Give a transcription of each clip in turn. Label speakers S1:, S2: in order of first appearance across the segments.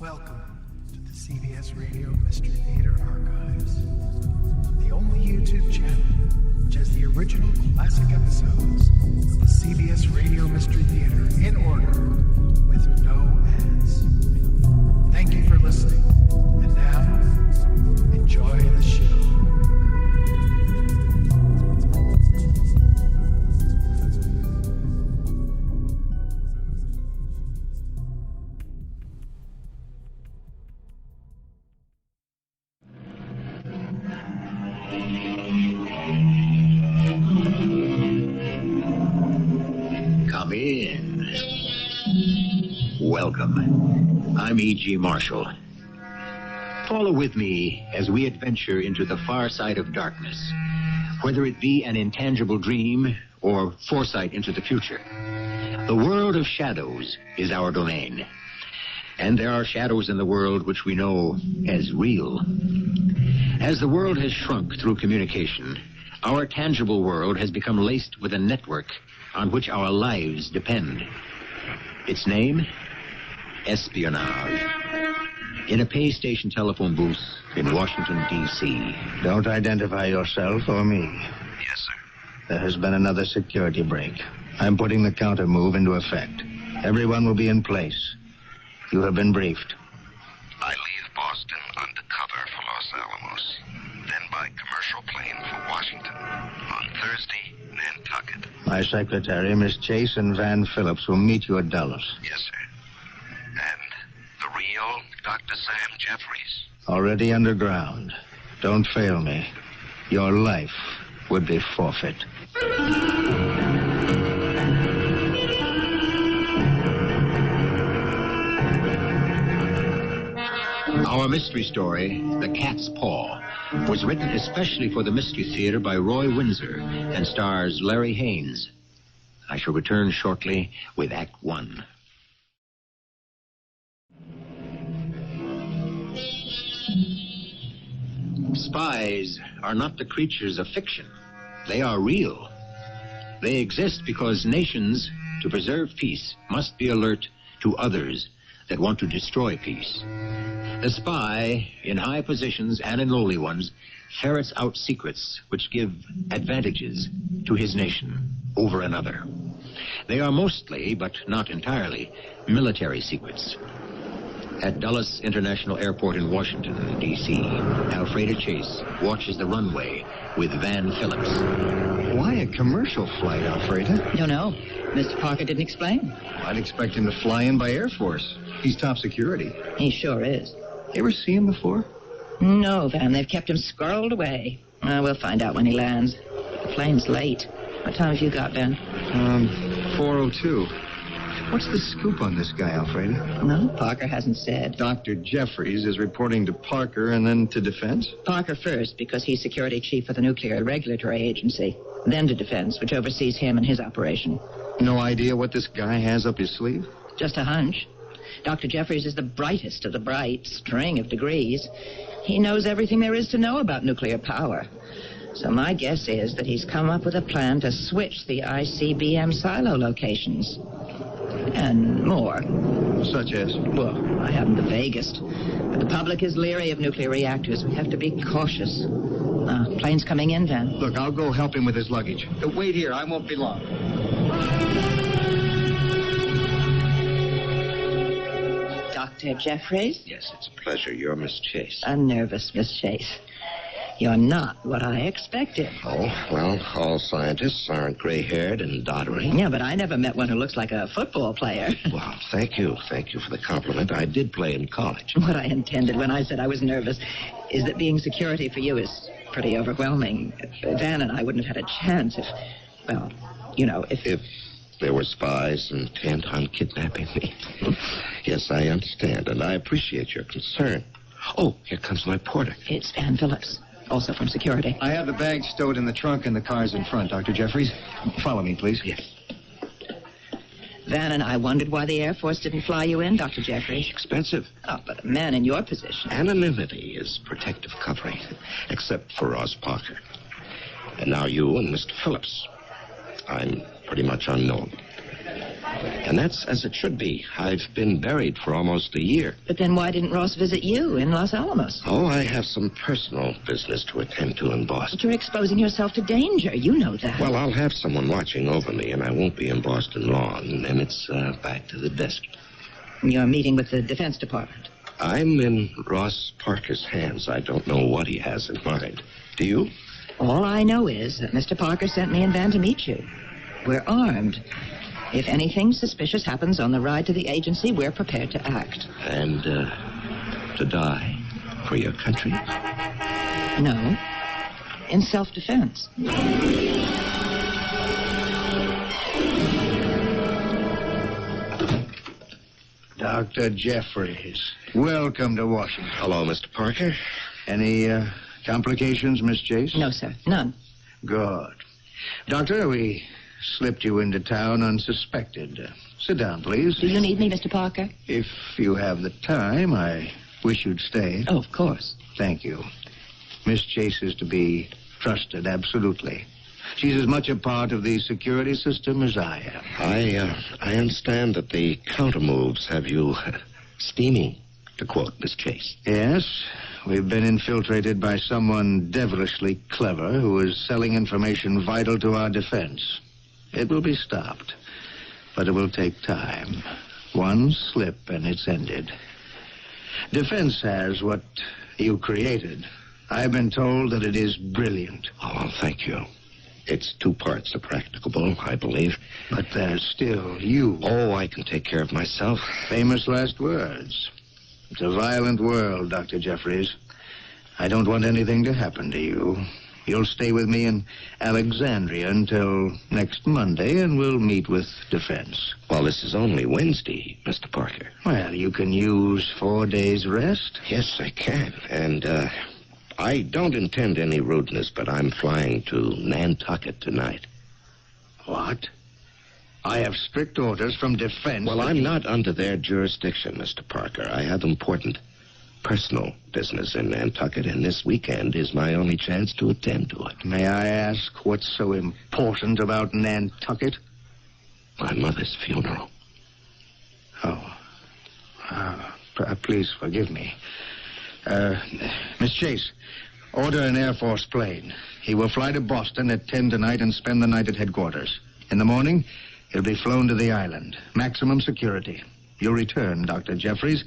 S1: Welcome to the CBS Radio Mystery Theater Archives, the only YouTube channel which has the original classic episodes of the CBS Radio Mystery Theater in order with no ads. Thank you for listening, and now, enjoy the show.
S2: Come in. Welcome. I'm E.G. Marshall. Follow with me as we adventure into the far side of darkness, whether it be an intangible dream or foresight into the future. The world of shadows is our domain, and there are shadows in the world which we know as real. As the world has shrunk through communication, our tangible world has become laced with a network on which our lives depend. Its name? Espionage. In a pay station telephone booth in Washington, D.C.
S3: Don't identify yourself or me.
S4: Yes, sir.
S3: There has been another security break. I'm putting the counter move into effect. Everyone will be in place. You have been briefed.
S4: I leave Boston undercover for Los Alamos, then by commercial plane for Washington. On Thursday, Nantucket.
S3: My secretary, Miss Chase, and Van Phillips will meet you at Dulles.
S4: Yes, sir. And the real Dr. Sam Jeffries.
S3: Already underground. Don't fail me. Your life would be forfeit.
S2: Our mystery story, The Cat's Paw, was written especially for the Mystery Theater by Roy Winsor and stars Larry Haines. I shall return shortly with Act One. Spies are not the creatures of fiction. They are real. They exist because nations, to preserve peace, must be alert to others that want to destroy peace. The spy, in high positions and in lowly ones, ferrets out secrets which give advantages to his nation over another. They are mostly, but not entirely, military secrets. At Dulles International Airport in Washington, D.C., Alfreda Chase watches the runway with Van Phillips.
S3: Why a commercial flight, Alfreda?
S5: Don't know. Mr. Parker didn't explain.
S3: I'd expect him to fly in by Air Force. He's top security.
S5: He sure is.
S3: You ever see him before?
S5: No, Van. They've kept him squirreled away. We'll find out when he lands. The plane's late. What time have you got, Ben?
S3: 4:02. What's the scoop on this guy, Alfreda?
S5: No, Parker hasn't said.
S3: Dr. Jeffries is reporting to Parker and then to Defense?
S5: Parker first, because he's security chief of the Nuclear Regulatory Agency. Then to Defense, which oversees him and his operation.
S3: No idea what this guy has up his sleeve?
S5: Just a hunch. Dr. Jeffries is the brightest of the bright, string of degrees. He knows everything there is to know about nuclear power. So my guess is that he's come up with a plan to switch the ICBM silo locations. And more.
S3: Such as?
S5: Well, I haven't the vaguest. But the public is leery of nuclear reactors. We have to be cautious. Plane's coming in, Van.
S3: Look, I'll go help him with his luggage. Wait here. I won't be long.
S5: Dr. Jeffries?
S4: Yes, it's a pleasure. You're Miss Chase.
S5: I'm nervous, Miss Chase. You're not what I expected.
S4: Oh, well, all scientists aren't gray-haired and doddering.
S5: Yeah, but I never met one who looks like a football player.
S4: Well, thank you. Thank you for the compliment. I did play in college.
S5: What I intended when I said I was nervous is that being security for you is pretty overwhelming. Van and I wouldn't have had a chance if, well, you know, if
S4: there were spies intent on kidnapping me. Yes, I understand, and I appreciate your concern. Oh, here comes my porter.
S5: It's Van Phillips, also from security.
S3: I have the bag stowed in the trunk and the car's in front, Dr. Jeffries. Follow me, please.
S4: Yes.
S5: Van and I wondered why the Air Force didn't fly you in, Dr. Jeffries.
S4: Expensive.
S5: Oh, but a man in your position.
S4: Anonymity is protective covering, except for Ross Parker. And now you and Mr. Phillips. I'm pretty much unknown. And that's as it should be. I've been buried for almost a year.
S5: But then why didn't Ross visit you in Los Alamos?
S4: Oh, I have some personal business to attend to in Boston.
S5: But you're exposing yourself to danger. You know that.
S4: Well, I'll have someone watching over me, and I won't be in Boston long. And then it's back to the desk.
S5: You're meeting with the Defense Department.
S4: I'm in Ross Parker's hands. I don't know what he has in mind. Do you?
S5: All I know is that Mr. Parker sent me and Van to meet you. We're armed. If anything suspicious happens on the ride to the agency, we're prepared to act.
S4: And to die for your country?
S5: No. In self-defense.
S3: Dr. Jeffries, welcome to Washington.
S4: Hello, Mr. Parker.
S3: Any complications, Miss Chase?
S5: No, sir. None.
S3: Good. Doctor, we slipped you into town unsuspected. Sit down, please.
S5: Do you need me, Mr. Parker?
S3: If you have the time, I wish you'd stay.
S5: Oh, of course.
S3: Thank you. Miss Chase is to be trusted, absolutely. She's as much a part of the security system as I am.
S4: I understand that the countermoves have you steaming, to quote Miss Chase.
S3: Yes, we've been infiltrated by someone devilishly clever who is selling information vital to our defense. It will be stopped, but it will take time. One slip and it's ended. Defense has what you created. I've been told that it is brilliant.
S4: Oh, well, thank you. It's 2 parts of practicable, I believe.
S3: But there's still you.
S4: Oh, I can take care of myself.
S3: Famous last words. It's a violent world, Dr. Jeffries. I don't want anything to happen to you. You'll stay with me in Alexandria until next Monday, and we'll meet with defense.
S4: Well, this is only Wednesday, Mr. Parker.
S3: Well, you can use 4 days' rest.
S4: Yes, I can. And, I don't intend any rudeness, but I'm flying to Nantucket tonight.
S3: What? I have strict orders from defense.
S4: Well, I'm not under their jurisdiction, Mr. Parker. I have important personal business in Nantucket, and this weekend is my only chance to attend to it.
S3: May I ask what's so important about Nantucket?
S4: My mother's funeral.
S3: Oh. Please forgive me. Miss Chase, order an Air Force plane. He will fly to Boston at 10 tonight and spend the night at headquarters. In the morning, he'll be flown to the island. Maximum security. You'll return, Dr. Jeffries,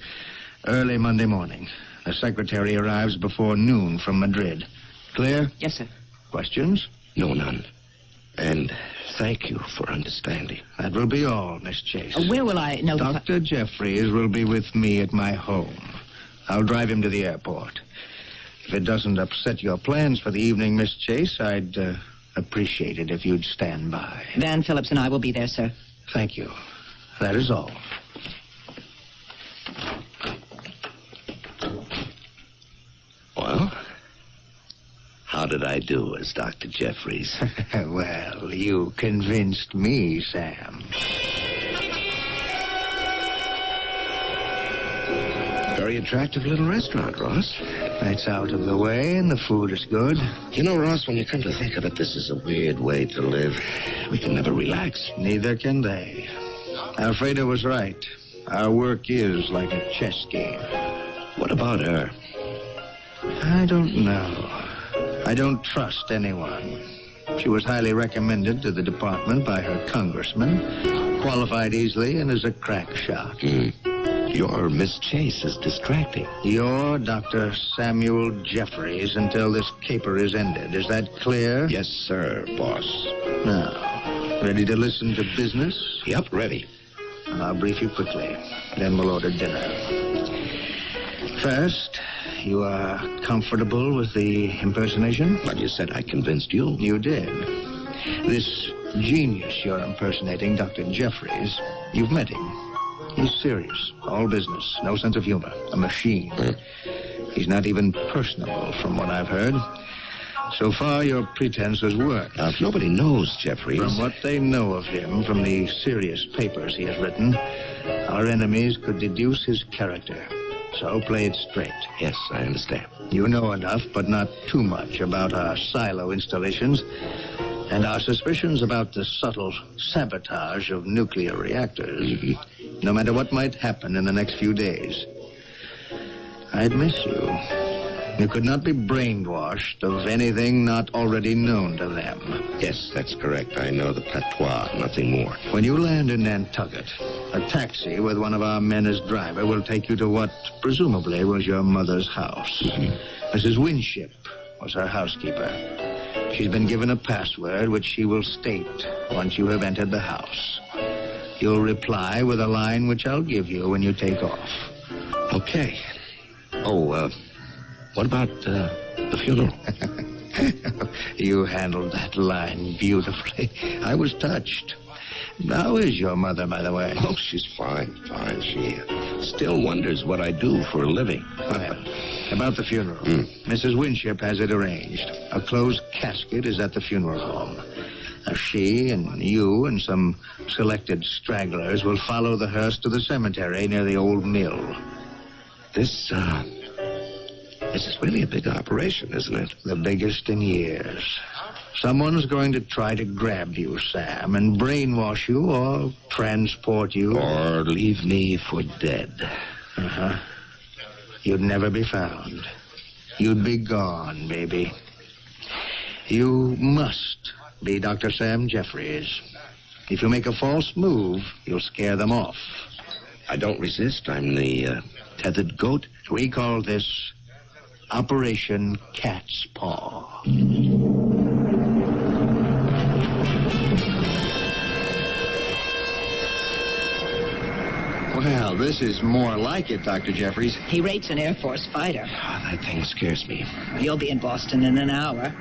S3: early Monday morning. The secretary arrives before noon from Madrid. Clear?
S5: Yes, sir.
S3: Questions?
S4: No, none. And thank you for understanding.
S3: That will be all, Miss Chase.
S5: Where will I notify...
S3: Dr. Jeffries will be with me at my home. I'll drive him to the airport. If it doesn't upset your plans for the evening, Miss Chase, I'd appreciate it if you'd stand by.
S5: Van Phillips and I will be there, sir.
S3: Thank you. That is all.
S4: Well, how did I do as Dr. Jeffries?
S3: Well, you convinced me, Sam.
S4: Very attractive little restaurant, Ross.
S3: That's out of the way, and the food is good.
S4: You know, Ross, when you come to think of it, this is a weird way to live. We can never relax.
S3: Neither can they. Alfredo was right. Our work is like a chess game.
S4: What about her?
S3: I don't know. I don't trust anyone. She was highly recommended to the department by her congressman, qualified easily, and is a crack shot.
S4: Your Miss Chase is distracting.
S3: You're Dr. Samuel Jeffries until this caper is ended. Is that clear?
S4: Yes, sir, boss.
S3: Now, ready to listen to business?
S4: Yep, ready.
S3: I'll brief you quickly. Then we'll order dinner. First, you are comfortable with the impersonation?
S4: But you said I convinced you.
S3: You did. This genius you're impersonating, Dr. Jeffries, you've met him. He's serious, all business, no sense of humor, a machine. He's not even personable, from what I've heard. So far, your pretense has worked.
S4: Now, if nobody knows Jeffries...
S3: From what they know of him, from the serious papers he has written, our enemies could deduce his character. So play it straight.
S4: Yes, I understand.
S3: You know enough, but not too much, about our silo installations. And our suspicions about the subtle sabotage of nuclear reactors, no matter what might happen in the next few days. I'd miss you. You could not be brainwashed of anything not already known to them.
S6: Yes, that's correct. I know the patois, nothing more.
S3: When you land in Nantucket, a taxi with one of our men as driver will take you to what presumably was your mother's house. Mrs. Winship was her housekeeper. She's been given a password which she will state once you have entered the house. You'll reply with a line which I'll give you when you take off.
S6: Okay. Oh, what about the funeral?
S3: You handled that line beautifully. I was touched. How is your mother, by the way?
S6: Oh, she's fine. She still wonders what I do for a living.
S3: Well, about the funeral. Mrs. Winship has it arranged. A closed casket is at the funeral home. Now, she and you and some selected stragglers will follow the hearse to the cemetery near the old mill.
S6: This is really a big operation, isn't it?
S3: The biggest in years. Someone's going to try to grab you, Sam, and brainwash you or transport you.
S6: Or leave me for dead.
S3: Uh-huh. You'd never be found. You'd be gone, baby. You must be Dr. Sam Jeffries. If you make a false move, you'll scare them off.
S6: I don't resist. I'm the tethered goat.
S3: We call this Operation CATS PAW. Well, this is more like it, Dr. Jeffries.
S5: He rates an Air Force fighter.
S6: Oh, that thing scares me.
S5: You'll be in Boston in an hour.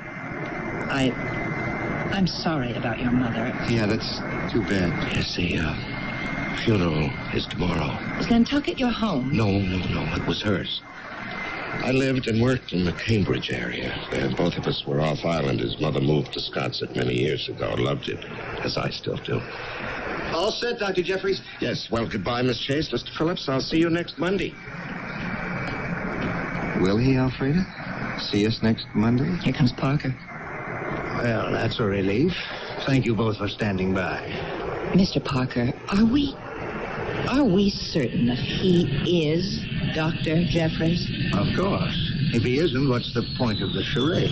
S5: I'm sorry about your mother.
S3: Yeah, that's too bad.
S6: Yes, the funeral is tomorrow.
S5: Is Nantucket your home?
S6: No, it was hers. I lived and worked in the Cambridge area. Both of us were off-island. His mother moved to Scotsett many years ago. Loved it, as I still do.
S3: All set, Dr. Jeffries.
S6: Yes, well, goodbye, Miss Chase. Mr. Phillips, I'll see you next Monday.
S3: Will he, Alfreda? See us next Monday?
S5: Here comes Parker.
S3: Well, that's a relief. Thank you both for standing by.
S5: Mr. Parker, are we certain that he is Dr. Jeffries?
S3: Of course. If he isn't, what's the point of the charade?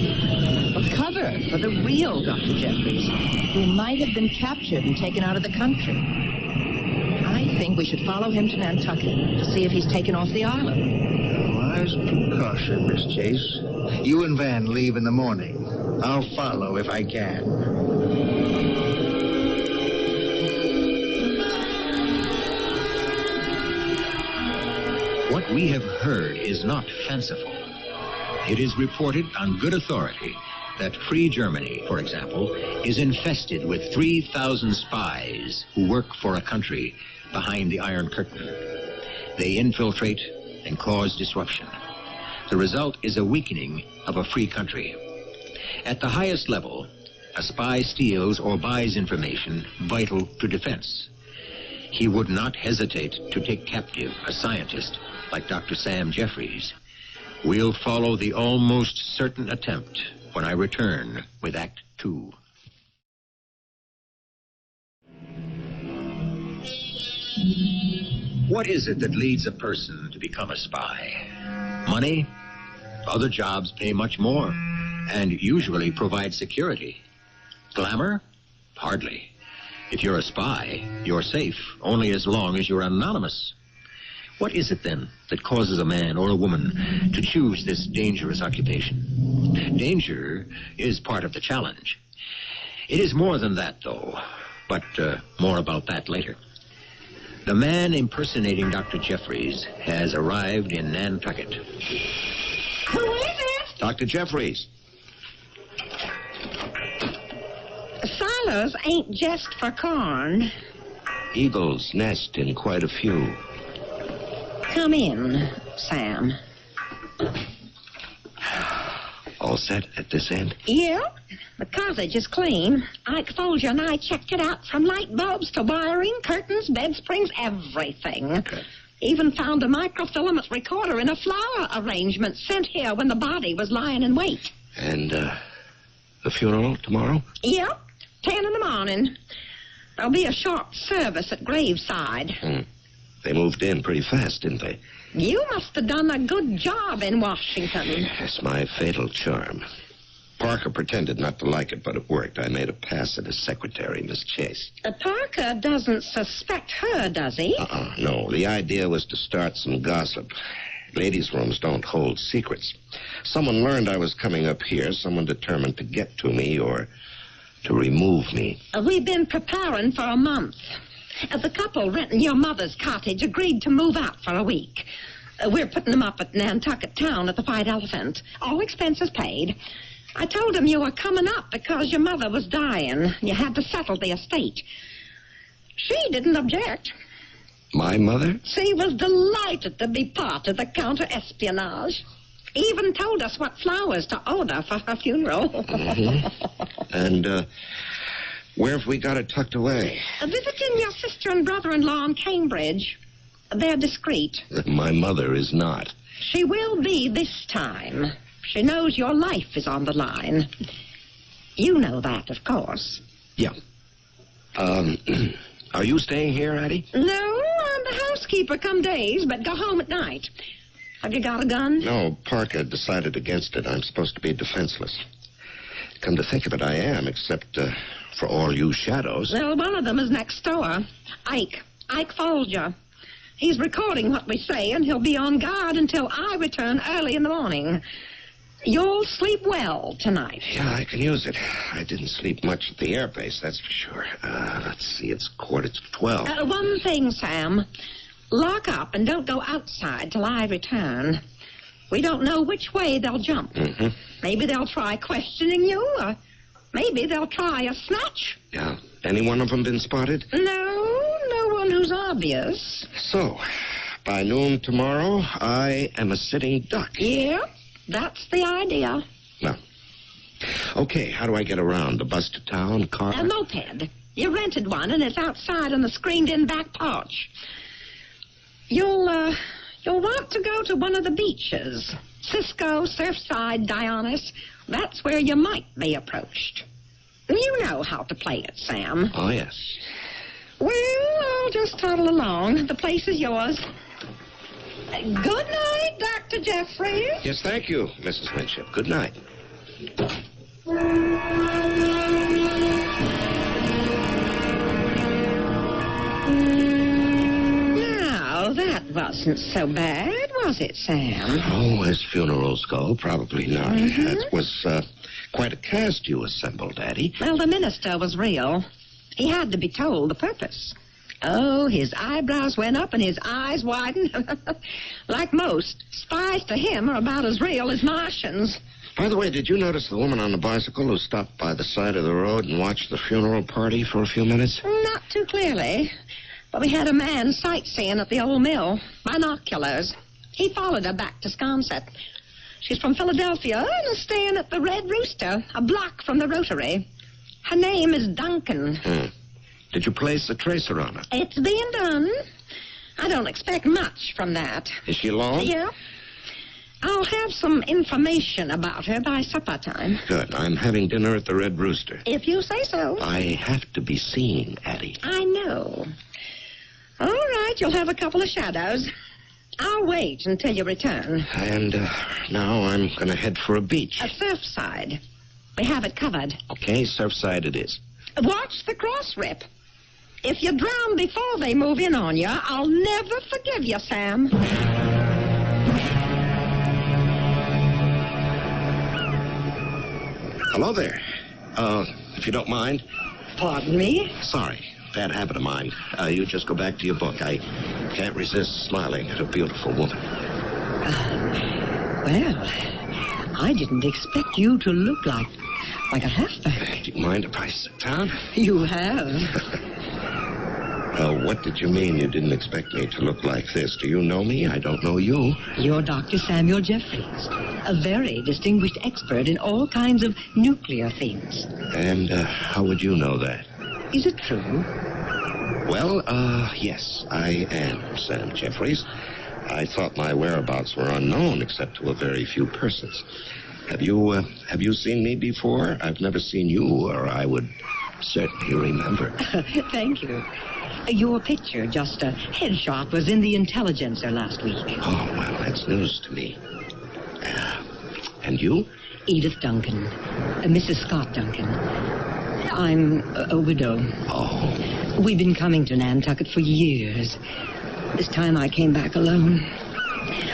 S5: A cover for the real Dr. Jeffries, who might have been captured and taken out of the country. I think we should follow him to Nantucket to see if he's taken off the island.
S3: Wise precaution, Miss Chase. You and Van leave in the morning. I'll follow if I can.
S2: What we have heard is not fanciful. It is reported on good authority that Free Germany, for example, is infested with 3,000 spies who work for a country behind the Iron Curtain. They infiltrate and cause disruption. The result is a weakening of a free country. At the highest level, a spy steals or buys information vital to defense. He would not hesitate to take captive a scientist like Dr. Sam Jeffries. We'll follow the almost certain attempt when I return with Act 2. What is it that leads a person to become a spy? Money? Other jobs pay much more and usually provide security. Glamour? Hardly. If you're a spy, you're safe only as long as you're anonymous. What is it, then, that causes a man or a woman to choose this dangerous occupation? Danger is part of the challenge. It is more than that, though, but more about that later. The man impersonating Dr. Jeffries has arrived in Nantucket.
S5: Who is it?
S6: Dr. Jeffries.
S7: Silos ain't just for corn.
S6: Eagles nest in quite a few.
S7: Come in, Sam.
S6: All set at this end?
S7: Yeah, the cottage is clean. Ike Folger and I checked it out from light bulbs to wiring, curtains, bed springs, everything.
S6: Okay.
S7: Even found a microfilament recorder in a flower arrangement sent here when the body was lying in wait.
S6: And, the funeral tomorrow?
S7: Yeah, 10 in the morning. There'll be a short service at graveside.
S6: They moved in pretty fast, didn't they?
S7: You must have done a good job in Washington.
S6: It's my fatal charm. Parker pretended not to like it, but it worked. I made a pass at his secretary, Miss Chase.
S7: Parker doesn't suspect her, does he?
S6: No. The idea was to start some gossip. Ladies' rooms don't hold secrets. Someone learned I was coming up here. Someone determined to get to me or to remove me.
S7: We've been preparing for a month. The couple renting your mother's cottage agreed to move out for a week. We're putting them up at Nantucket Town at the White Elephant. All expenses paid. I told them you were coming up because your mother was dying. You had to settle the estate. She didn't object.
S6: My mother?
S7: She was delighted to be part of the counter-espionage. Even told us what flowers to order for her funeral.
S6: And, where have we got it tucked away?
S7: Visiting your sister and brother-in-law in Cambridge. They're discreet.
S6: My mother is not.
S7: She will be this time. She knows your life is on the line. You know that, of course.
S6: Yeah. Are you staying here, Addie?
S7: No, I'm the housekeeper come days, but go home at night. Have you got a gun?
S6: No, Parker decided against it. I'm supposed to be defenseless. Come to think of it, I am, except for all you shadows.
S7: Well, one of them is next door. Ike Folger. He's recording what we say, and he'll be on guard until I return early in the morning. You'll sleep well tonight.
S6: Yeah, I can use it. I didn't sleep much at the airbase, that's for sure. Let's see, it's 11:45.
S7: One thing, Sam. Lock up and don't go outside till I return. We don't know which way they'll jump. Maybe they'll try questioning you, or maybe they'll try a snatch.
S6: Yeah. Any one of them been spotted?
S7: No one who's obvious.
S6: So, by noon tomorrow, I am a sitting duck.
S7: Yeah, that's the idea.
S6: Well, okay, how do I get around? The bus to town, car?
S7: A moped. You rented one, and it's outside on the screened-in back porch. You'll want to go to one of the beaches. Cisco, Surfside, Dionys. That's where you might be approached. You know how to play it, Sam.
S6: Oh, yes.
S7: Well, I'll just toddle along. The place is yours. Good night, Dr. Jeffries.
S6: Yes, thank you, Mrs. Winship. Good night.
S7: Now, that wasn't so bad, was it, Sam?
S6: Oh, as funerals go, probably not. That was quite a cast you assembled, Addie.
S7: Well, the minister was real. He had to be told the purpose. Oh, his eyebrows went up and his eyes widened. Like most, spies to him are about as real as Martians.
S6: By the way, did you notice the woman on the bicycle who stopped by the side of the road and watched the funeral party for a few minutes?
S7: Not too clearly. But we had a man sightseeing at the old mill. Binoculars. He followed her back to Sconset. She's from Philadelphia and is staying at the Red Rooster, a block from the Rotary. Her name is Duncan.
S6: Did you place a tracer on her?
S7: It's being done. I don't expect much from that.
S6: Is she alone?
S7: Yeah. I'll have some information about her by supper time.
S6: Good. I'm having dinner at the Red Rooster.
S7: If you say so.
S6: I have to be seen, Addie.
S7: I know. All right, you'll have a couple of shadows. I'll wait until you return.
S6: And now I'm going to head for a beach.
S7: A Surfside. We have it covered.
S6: Okay, Surfside it is.
S7: Watch the cross rip. If you drown before they move in on you, I'll never forgive you, Sam.
S6: Hello there. If you don't mind.
S7: Pardon me?
S6: Sorry. Bad habit of mine. You just go back to your book. I can't resist smiling at a beautiful woman.
S5: Well, I didn't expect you to look like a halfback.
S6: Do you mind if I sit down?
S5: You have.
S6: What did you mean you didn't expect me to look like this? Do you know me? I don't know you.
S5: You're Dr. Samuel Jeffries, a very distinguished expert in all kinds of nuclear things.
S6: And how would you know that?
S5: Is it true?
S6: Well, yes, I am Sam Jeffries. I thought my whereabouts were unknown except to a very few persons. Have you seen me before? I've never seen you, or I would certainly remember.
S8: Thank you. Your picture, just a headshot, was in the Intelligencer last week.
S6: Oh, well, that's news to me. And you?
S8: Edith Duncan. Mrs. Scott Duncan. I'm a widow.
S6: Oh.
S8: We've been coming to Nantucket for years. This time I came back alone.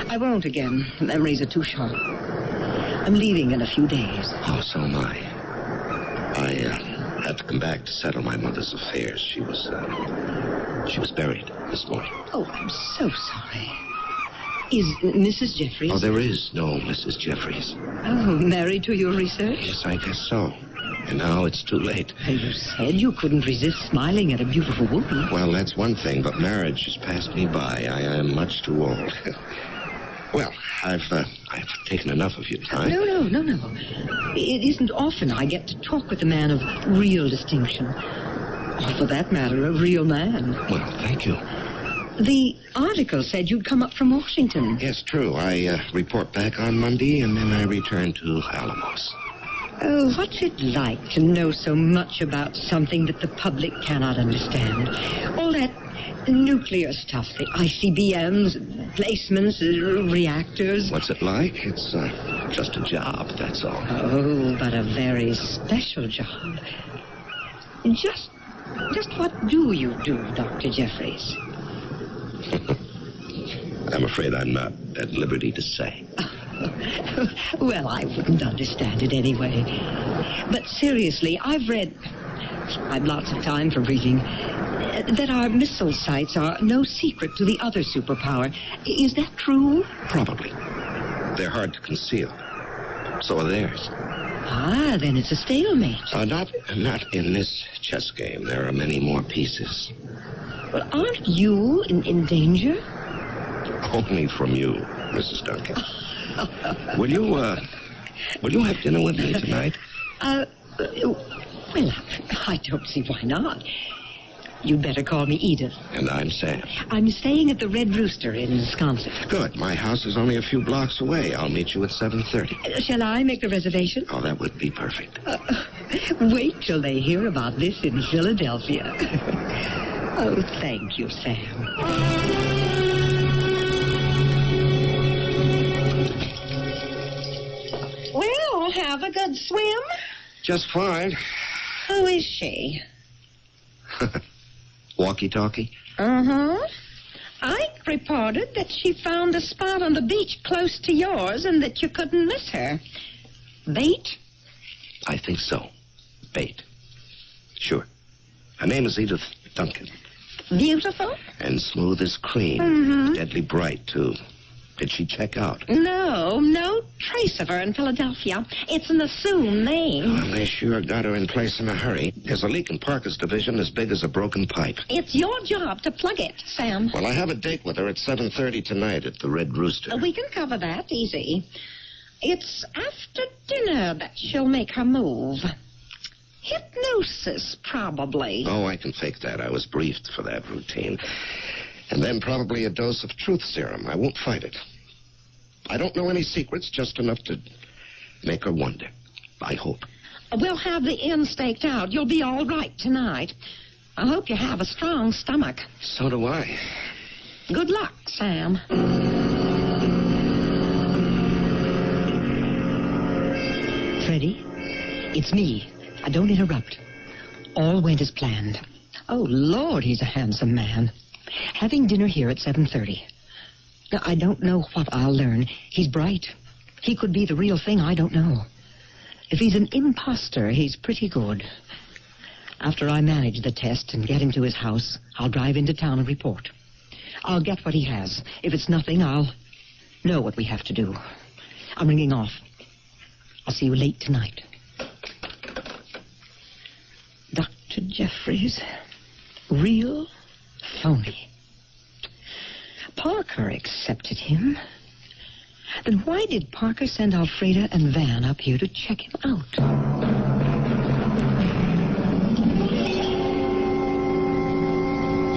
S8: I won't again. Memories are too sharp. I'm leaving in a few days.
S6: Oh, so am I. I had to come back to settle my mother's affairs. She was buried this morning.
S8: Oh, I'm so sorry. Is Mrs. Jeffries?
S6: Oh, there is no Mrs. Jeffries.
S8: Oh, married to your research?
S6: Yes, I guess so. And now it's too late.
S8: You said you couldn't resist smiling at a beautiful woman.
S6: Well, that's one thing, but marriage has passed me by. I am much too old. Well, I've taken enough of your time.
S8: No. It isn't often I get to talk with a man of real distinction. Or, for that matter, a real man.
S6: Well, thank you.
S8: The article said you'd come up from Washington.
S6: Yes, true. I report back on Monday, and then I return to Alamos.
S8: Oh, what's it like to know so much about something that the public cannot understand? All that nuclear stuff, the ICBMs, placements, reactors.
S6: What's it like? It's just a job, that's all.
S8: Oh, but a very special job. Just what do you do, Dr. Jeffries?
S6: I'm afraid I'm not at liberty to say.
S8: Well, I wouldn't understand it anyway. But seriously, I've lots of time for reading, that our missile sites are no secret to the other superpower. Is that true?
S6: Probably. They're hard to conceal. So are theirs.
S8: Ah, then it's a stalemate.
S6: Not in this chess game. There are many more pieces.
S8: Well, aren't you in danger?
S6: Only from you, Mrs. Duncan. Will you have dinner with me tonight?
S8: Well, I don't see why not. You'd better call me Edith.
S6: And I'm Sam.
S8: I'm staying at the Red Rooster in Wisconsin.
S6: Good. My house is only a few blocks away. I'll meet you at 7:30.
S8: Shall I make the reservation?
S6: Oh, that would be perfect.
S8: Wait till they hear about this in Philadelphia. Oh, thank you, Sam. Well, have a good swim.
S6: Just fine.
S8: Who is she?
S6: Walkie-talkie?
S8: Uh-huh. Ike reported that she found a spot on the beach close to yours and that you couldn't miss her. Bait?
S6: I think so. Bait. Sure. Her name is Edith Duncan.
S8: Beautiful?
S6: And smooth as cream.
S8: Mm-hmm.
S6: Deadly bright, too. Did she check out?
S7: No trace of her in Philadelphia. It's an assumed name.
S6: Well, they sure got her in place in a hurry. There's a leak in Parker's division as big as a broken pipe.
S7: It's your job to plug it, Sam.
S6: Well, I have a date with her at 7:30 tonight at the Red Rooster.
S7: We can cover that easy. It's after dinner that she'll make her move. Hypnosis, probably.
S6: Oh, I can fake that. I was briefed for that routine. And then probably a dose of truth serum. I won't fight it. I don't know any secrets, just enough to make her wonder. I hope.
S7: We'll have the inn staked out. You'll be all right tonight. I hope you have a strong stomach.
S6: So do I.
S7: Good luck, Sam.
S8: Freddie, it's me. Don't interrupt. All went as planned. Oh, Lord, he's a handsome man. Having dinner here at 7:30. Now, I don't know what I'll learn. He's bright. He could be the real thing. I don't know. If he's an imposter, he's pretty good. After I manage the test and get him to his house, I'll drive into town and report. I'll get what he has. If it's nothing, I'll know what we have to do. I'm ringing off. I'll see you late tonight. Dr. Jeffries. Real? Phony. Parker accepted him. Then why did Parker send Alfreda and Van up here to check him out?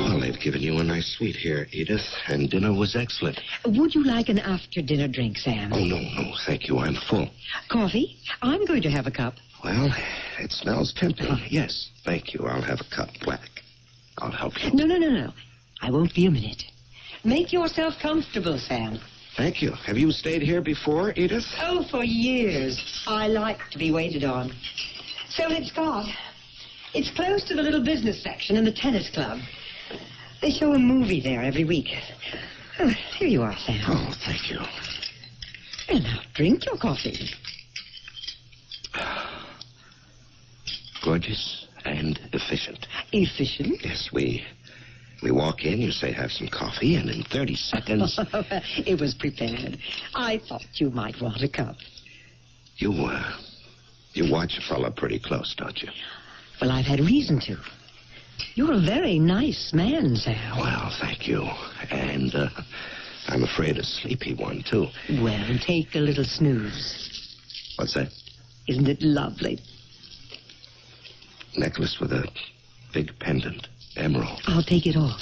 S6: Well, they've given you a nice suite here, Edith, and dinner was excellent.
S8: Would you like an after-dinner drink, Sam?
S6: Oh, no, thank you. I'm full.
S8: Coffee? I'm going to have a cup.
S6: Well, it smells tempting. Yes, thank you. I'll have a cup black. I'll help you.
S8: No. I won't be a minute. Make yourself comfortable, Sam.
S6: Thank you. Have you stayed here before, Edith?
S8: Oh, for years. I like to be waited on. Seldes Got. It's close to the little business section in the tennis club. They show a movie there every week. Oh, here you are, Sam.
S6: Oh, thank you.
S8: And now, drink your coffee.
S6: Gorgeous and efficient.
S8: Efficient?
S6: Yes, we walk in, you say have some coffee, and in 30 seconds...
S8: It was prepared. I thought you might want a cup.
S6: You watch a fella pretty close, don't you?
S8: Well, I've had reason to. You're a very nice man, Sam.
S6: Well, thank you. And I'm afraid a sleepy one, too.
S8: Well, take a little snooze.
S6: What's that?
S8: Isn't it lovely?
S6: Necklace with a big pendant. Emerald.
S8: I'll take it off.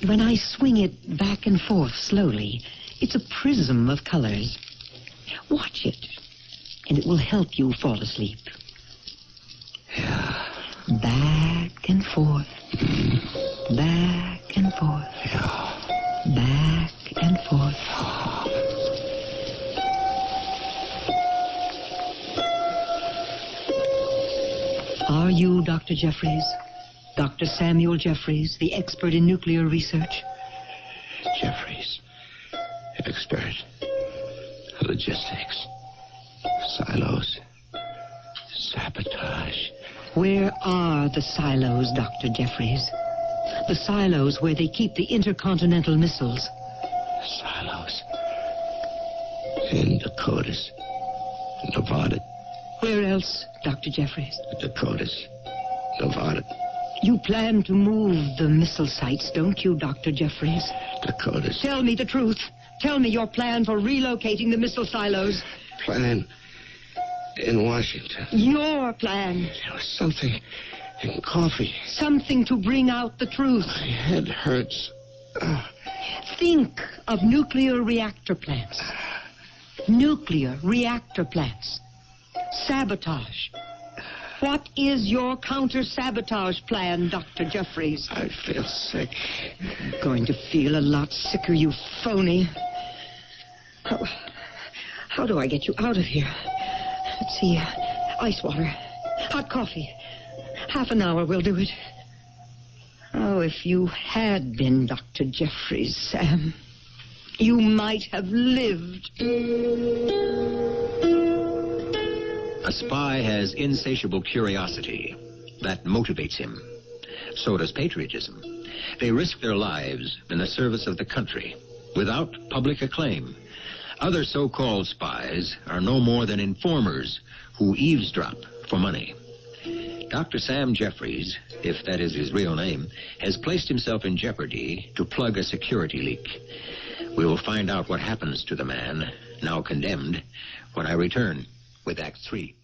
S8: When I swing it back and forth slowly, it's a prism of colors. Watch it, and it will help you fall asleep.
S6: Yeah.
S8: Back and forth. Back and forth.
S6: Yeah.
S8: Back and forth. Are you Dr. Jeffries? Dr. Samuel Jeffries, the expert in nuclear research?
S6: Jeffries. Expert. Logistics. Silos. Sabotage.
S8: Where are the silos, Dr. Jeffries? The silos where they keep the intercontinental missiles.
S6: Silos. In Dakotas. Nevada.
S8: Where else, Dr. Jeffries?
S6: Dakotas. Nevada.
S8: You plan to move the missile sites, don't you, Dr. Jeffries?
S6: Dakotas.
S8: Tell me the truth. Tell me your plan for relocating the missile silos.
S6: Plan in Washington.
S8: Your plan.
S6: There was something in coffee.
S8: Something to bring out the truth.
S6: My head hurts.
S8: Think of nuclear reactor plants. Nuclear reactor plants. Sabotage. What is your counter-sabotage plan, Dr. Jeffries?
S6: I feel sick.
S8: You're going to feel a lot sicker, you phony. How do I get you out of here? Let's see. Ice water. Hot coffee. Half an hour will do it. Oh, if you had been Dr. Jeffries, Sam, you might have lived.
S2: A spy has insatiable curiosity. That motivates him. So does patriotism. They risk their lives in the service of the country without public acclaim. Other so-called spies are no more than informers who eavesdrop for money. Dr. Sam Jeffries, if that is his real name, has placed himself in jeopardy to plug a security leak. We will find out what happens to the man, now condemned, when I return with Act 3.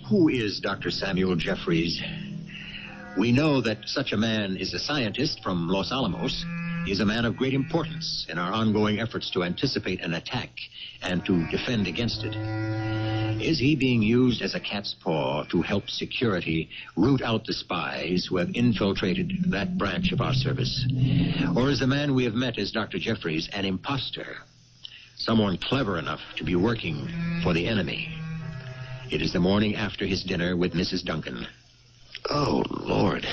S2: Who is Dr. Samuel Jeffries? We know that such a man is a scientist from Los Alamos. He is a man of great importance in our ongoing efforts to anticipate an attack and to defend against it. Is he being used as a cat's paw to help security root out the spies who have infiltrated that branch of our service? Or is the man we have met as Dr. Jeffries an imposter? Someone clever enough to be working for the enemy? It is the morning after his dinner with Mrs. Duncan.
S6: Oh, Lord.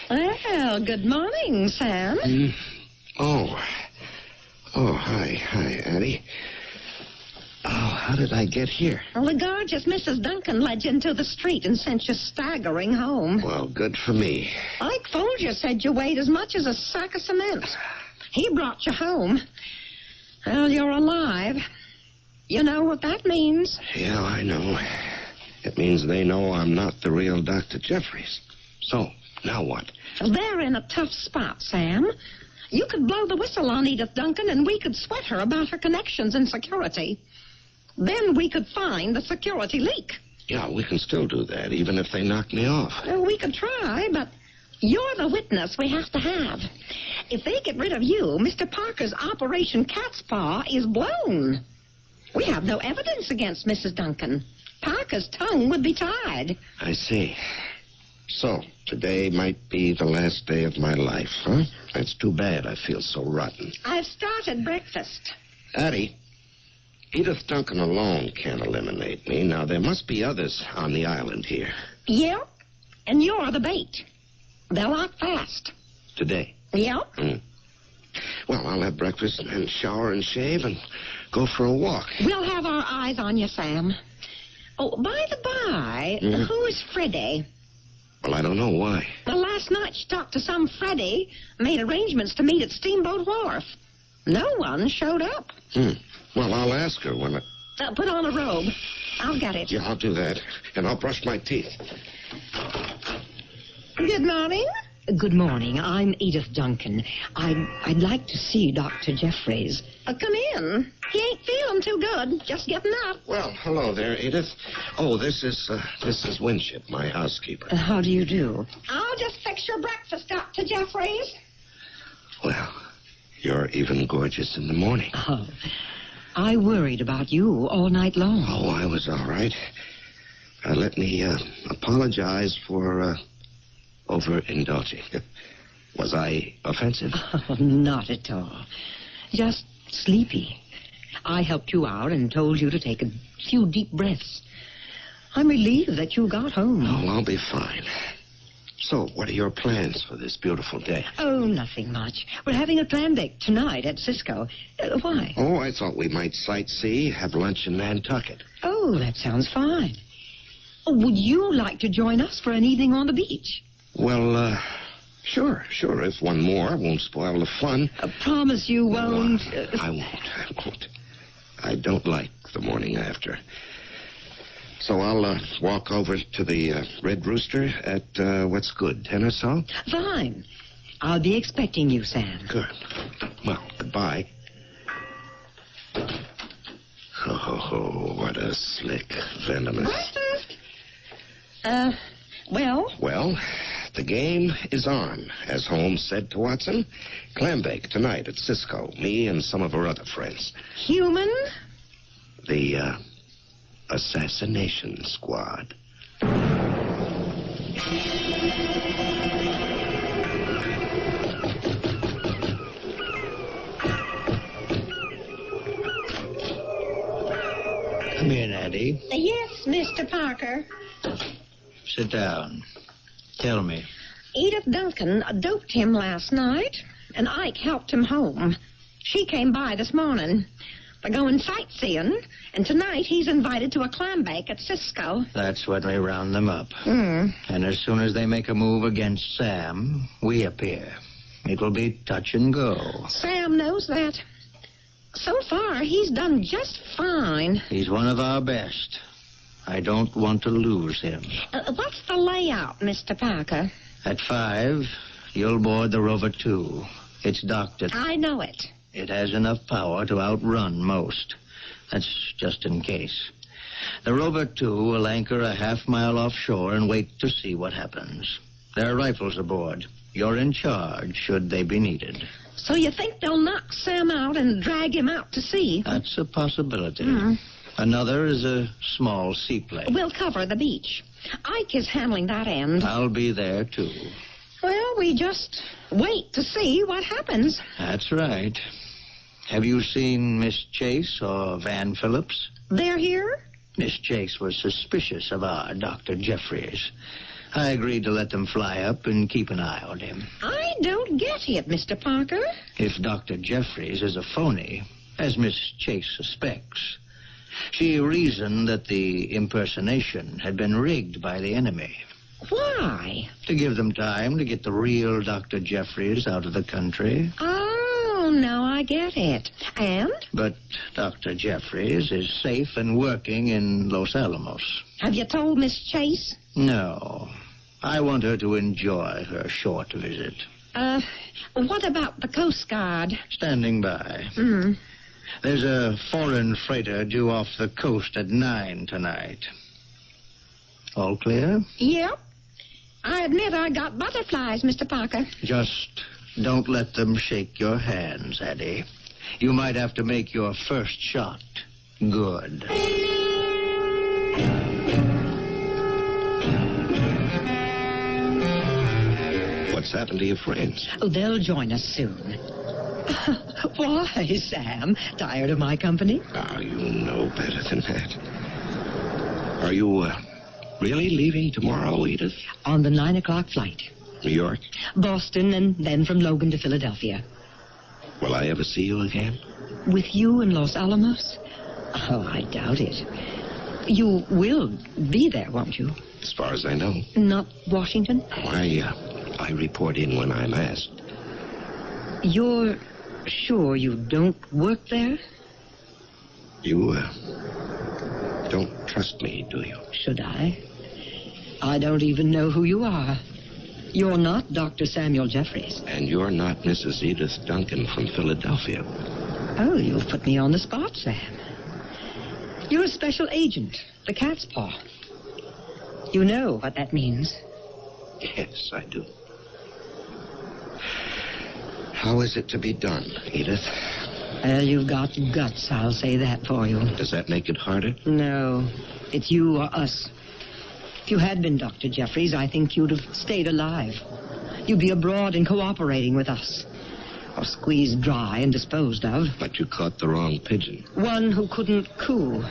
S7: Well, good morning, Sam.
S6: Oh, hi, Addie. Oh, how did I get here?
S7: Well, the gorgeous Mrs. Duncan led you into the street and sent you staggering home.
S6: Well, good for me.
S7: Ike Folger said you weighed as much as a sack of cement. He brought you home. Well, you're alive. You know what that means.
S6: Yeah, I know. It means they know I'm not the real Dr. Jeffries. So, now what?
S7: Well, they're in a tough spot, Sam. You could blow the whistle on Edith Duncan, and we could sweat her about her connections in security. Then we could find the security leak.
S6: Yeah, we can still do that, even if they knock me off.
S7: Well, we could try, but you're the witness we have to have. If they get rid of you, Mr. Parker's Operation CATS PAW is blown. We have no evidence against Mrs. Duncan. Parker's tongue would be tied.
S6: I see. So, today might be the last day of my life, huh? That's too bad. I feel so rotten.
S7: I've started breakfast.
S6: Addie, Edith Duncan alone can't eliminate me. Now, there must be others on the island here.
S7: Yep, and you're the bait. They'll lock fast.
S6: Today?
S7: Yep.
S6: Well, I'll have breakfast and then shower and shave and go for a walk.
S7: We'll have our eyes on you, Sam. Oh, by the by, who is Freddie?
S6: Well, I don't know why.
S7: Well, last night she talked to some Freddie, made arrangements to meet at Steamboat Wharf. No one showed up.
S6: Well, I'll ask her when I...
S7: Put on a robe. I'll get it.
S6: Yeah, I'll do that. And I'll brush my teeth.
S7: Good morning.
S8: Good morning. I'm Edith Duncan. I'd like to see Dr. Jeffries.
S7: Come in. He ain't feeling too good. Just getting up.
S6: Well, hello there, Edith. Oh, this is Winship, my housekeeper.
S8: How do you do?
S7: I'll just fix your breakfast, Dr. Jeffries.
S6: Well, you're even gorgeous in the morning.
S8: Oh, I worried about you all night long.
S6: Oh, I was all right. Let me apologize for overindulging. Was I offensive?
S8: Oh, not at all. Just sleepy. I helped you out and told you to take a few deep breaths. I'm relieved that you got home.
S6: Oh, I'll be fine. So, what are your plans for this beautiful day?
S8: Oh, nothing much. We're having a clam bake tonight at Cisco. Why?
S6: Oh, I thought we might sightsee, have lunch in Nantucket.
S8: Oh, that sounds fine. Oh, would you like to join us for an evening on the beach?
S6: Well, sure. If one more won't spoil the fun.
S8: I promise you won't.
S6: I won't. I don't like the morning after. So I'll walk over to the Red Rooster at, what's good, 10 or so?
S8: Fine. I'll be expecting you, Sam.
S6: Good. Well, goodbye. Oh, what a slick, venomous...
S7: Well?
S6: Well, the game is on, as Holmes said to Watson. Clam bake tonight at Cisco. Me and some of our other friends.
S7: Human?
S6: The, assassination squad.
S3: Come in, Addie.
S7: Yes, Mr. Parker.
S3: Sit down. Tell me.
S7: Edith Duncan doped him last night, and Ike helped him home. She came by this morning. They're going sightseeing, and tonight he's invited to a clam bake at Cisco.
S3: That's when we round them up.
S7: Hmm.
S3: And as soon as they make a move against Sam, we appear. It will be touch and go.
S7: Sam knows that. So far, he's done just fine.
S3: He's one of our best. I don't want to lose him.
S7: What's the layout, Mr. Parker?
S3: At 5, you'll board the Rover 2. It's docked at...
S7: I know it.
S3: It has enough power to outrun most. That's just in case. The Rover 2 will anchor a half-mile offshore and wait to see what happens. There are rifles aboard. You're in charge, should they be needed.
S7: So you think they'll knock Sam out and drag him out to sea?
S3: That's a possibility.
S7: Hmm.
S3: Another is a small seaplane.
S7: We'll cover the beach. Ike is handling that end.
S3: I'll be there, too.
S7: Well, we just wait to see what happens.
S3: That's right. Have you seen Miss Chase or Van Phillips?
S7: They're here?
S3: Miss Chase was suspicious of our Dr. Jeffries. I agreed to let them fly up and keep an eye on him.
S7: I don't get it, Mr. Parker.
S3: If Dr. Jeffries is a phony, as Miss Chase suspects, she reasoned that the impersonation had been rigged by the enemy.
S7: Why?
S3: To give them time to get the real Dr. Jeffries out of the country.
S7: Oh, now I get it. And?
S3: But Dr. Jeffries is safe and working in Los Alamos.
S7: Have you told Miss Chase?
S3: No. I want her to enjoy her short visit.
S7: What about the Coast Guard?
S3: Standing by.
S7: Hmm.
S3: There's a foreign freighter due off the coast at 9 tonight. All clear?
S7: Yep. I admit I got butterflies, Mr. Parker.
S3: Just Don't let them shake your hands, Eddie. You might have to make your first shot good.
S6: What's happened to your friends?
S8: Oh, they'll join us soon. Why, Sam? Tired of my company?
S6: Oh, you know better than that. Are you really leaving tomorrow, Edith?
S8: On the 9 o'clock flight.
S6: New York?
S8: Boston, and then from Logan to Philadelphia.
S6: Will I ever see you again?
S8: With you in Los Alamos? Oh, I doubt it. You will be there, won't you?
S6: As far as I know.
S8: Not Washington?
S6: I report in when I'm asked.
S8: You're sure you don't work there?
S6: You, don't trust me, do you?
S8: Should I? I don't even know who you are. You're not Dr. Samuel Jeffries.
S6: And you're not Mrs. Edith Duncan from Philadelphia.
S8: Oh, you've put me on the spot, Sam. You're a special agent, the CATS PAW. You know what that means.
S6: Yes, I do. How is it to be done, Edith?
S8: Well, you've got guts, I'll say that for you.
S6: Does that make it harder?
S8: No, it's you or us. If you had been Dr. Jeffries, I think you'd have stayed alive. You'd be abroad and cooperating with us. Or squeezed dry and disposed of.
S6: But you caught the wrong pigeon.
S8: One who couldn't coup.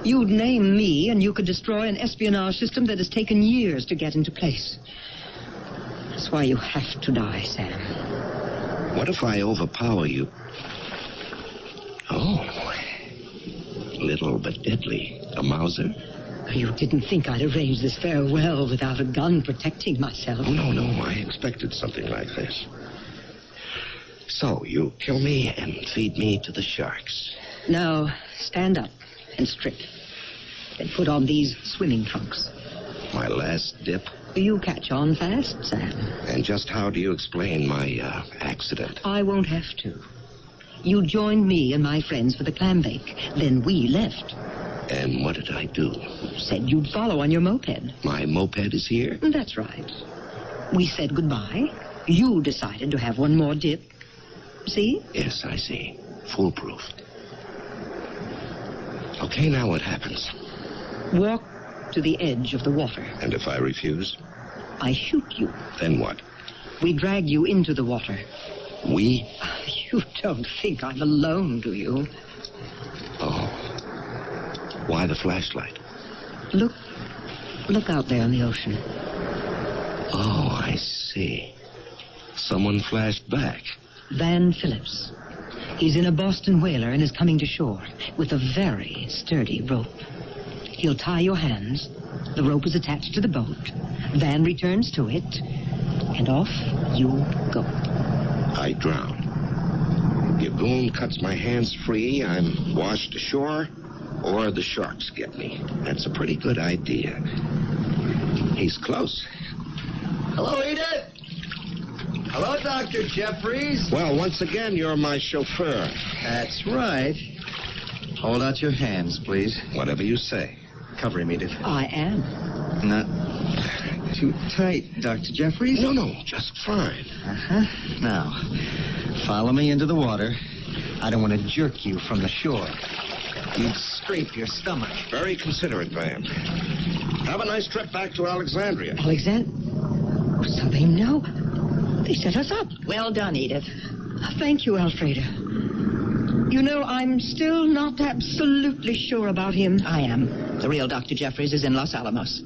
S8: You'd name me, and you could destroy an espionage system that has taken years to get into place. That's why you have to die, Sam.
S6: What if I overpower you? Oh, little but deadly. A Mauser?
S8: You didn't think I'd arrange this farewell without a gun protecting myself.
S6: Oh, no, I expected something like this. So, you kill me and feed me to the sharks.
S8: Now, stand up and strip. Then put on these swimming trunks.
S6: My last dip?
S8: You catch on fast, Sam.
S6: And just how do you explain my, accident?
S8: I won't have to. You joined me and my friends for the clam bake. Then we left.
S6: And what did I do?
S8: Said you'd follow on your moped.
S6: My moped is here?
S8: That's right. We said goodbye. You decided to have one more dip. See?
S6: Yes, I see. Foolproof. Okay, now what happens?
S8: Walk to the edge of the water.
S6: And if I refuse?
S8: I shoot you.
S6: Then what?
S8: We drag you into the water.
S6: We?
S8: You don't think I'm alone, do you?
S6: Oh. Why the flashlight?
S8: Look out there in the ocean.
S6: Oh, I see. Someone flashed back.
S8: Van Phillips. He's in a Boston whaler and is coming to shore with a very sturdy rope. He'll tie your hands. The rope is attached to the boat. Van returns to it, and off you go.
S6: I drown. Your goon cuts my hands free, I'm washed ashore, or the sharks get me. That's a pretty good idea. He's close.
S3: Hello, Edith. Hello, Dr. Jeffries.
S6: Well, once again, you're my chauffeur.
S3: That's right. Hold out your hands, please.
S6: Whatever you say.
S3: Cover him, Edith.
S8: I am.
S3: Not too tight, Dr. Jeffries.
S6: No, just fine.
S3: Uh-huh. Now, follow me into the water. I don't want to jerk you from the shore. You'd scrape your stomach.
S6: Very considerate, Van. Have a nice trip back to Alexandria.
S8: So they know. They set us up.
S5: Well done, Edith.
S8: Thank you, Alfreda. You know, I'm still not absolutely sure about him.
S5: I am. The real Dr. Jeffries is in Los Alamos.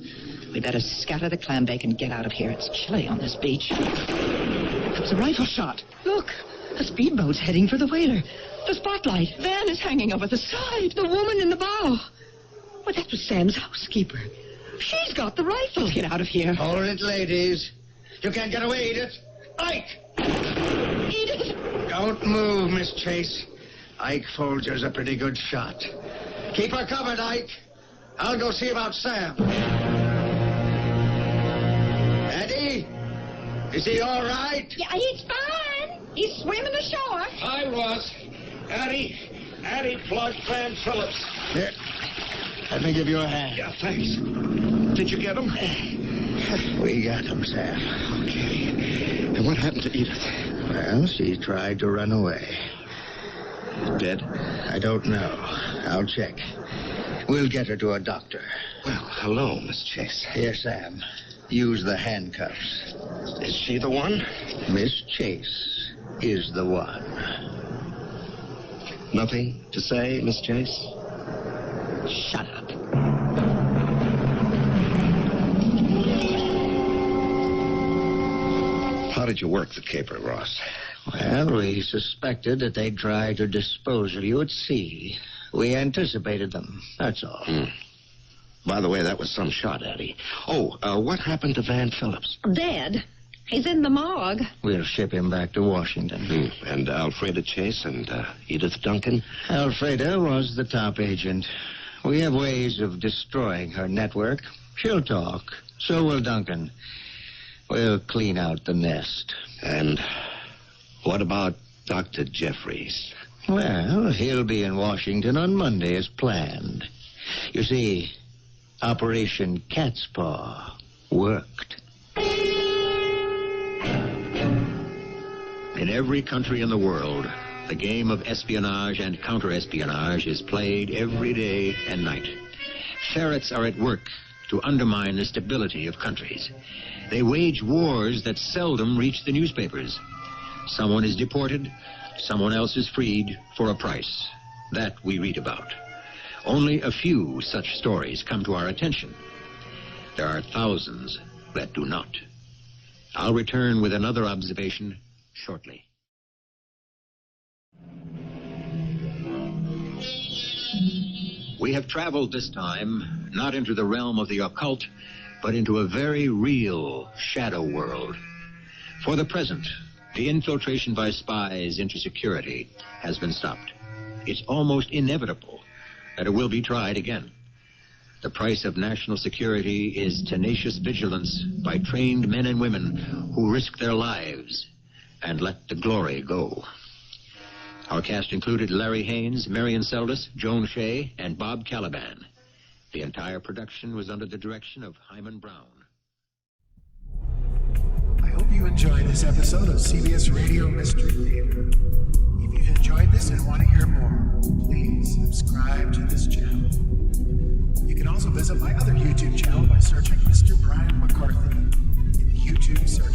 S5: We better scatter the clam bake and get out of here. It's chilly on this beach. It's a rifle shot.
S8: Look, a speedboat's heading for the whaler. The spotlight.
S5: Van is hanging over the side.
S8: The woman in the bow. Well, that was Sam's housekeeper. She's got the rifle.
S5: Let's get out of here.
S3: Hold it, ladies. You can't get away, Edith. Ike!
S5: Edith!
S3: Don't move, Miss Chase. Ike Folger's a pretty good shot. Keep her covered, Ike. I'll go see about Sam. Eddie? Is he all right?
S7: Yeah, he's fine. He's swimming ashore.
S6: Hi, Ross. Addie flushed Van Phillips.
S3: Here. Let me give you a hand.
S6: Yeah, thanks. Did you get him?
S3: We got him, Sam. Okay.
S6: And what happened to Edith?
S3: Well, she tried to run away.
S6: Dead?
S3: I don't know. I'll check. We'll get her to a doctor.
S6: Well, hello, Miss Chase.
S3: Here, Sam. Use the handcuffs.
S6: Is she the one?
S3: Miss Chase is the one.
S6: Nothing to say, Miss Chase?
S8: Shut up.
S6: How did you work the caper, Ross?
S3: Well, we suspected that they'd try to dispose of you at sea. We anticipated them, that's all.
S6: By the way, that was some shot, Addie. Oh, what happened to Van Phillips?
S7: Dead. He's in the morgue.
S3: We'll ship him back to Washington.
S6: And Alfreda Chase and Edith Duncan?
S3: Alfreda was the top agent. We have ways of destroying her network. She'll talk. So will Duncan. We'll clean out the nest.
S6: And what about Dr. Jeffries?
S3: Well, he'll be in Washington on Monday as planned. You see, Operation CATS PAW worked.
S2: In every country in the world, the game of espionage and counter-espionage is played every day and night. Ferrets are at work to undermine the stability of countries. They wage wars that seldom reach the newspapers. Someone is deported, someone else is freed for a price. That we read about. Only a few such stories come to our attention. There are thousands that do not. I'll return with another observation shortly. We have traveled this time not into the realm of the occult, but into a very real shadow world. For the present, the infiltration by spies into security has been stopped. It's almost inevitable that it will be tried again. The price of national security is tenacious vigilance by trained men and women who risk their lives and let the glory go. Our cast included Larry Haines, Marian Seldes, Joan Shay, and Bob Kaliban. The entire production was under the direction of Hyman Brown.
S1: I hope you enjoyed this episode of CBS Radio Mystery Theater. If you've enjoyed this and want to hear more, please subscribe to this channel. You can also visit my other YouTube channel by searching Mr. Brian McCarthy in the YouTube search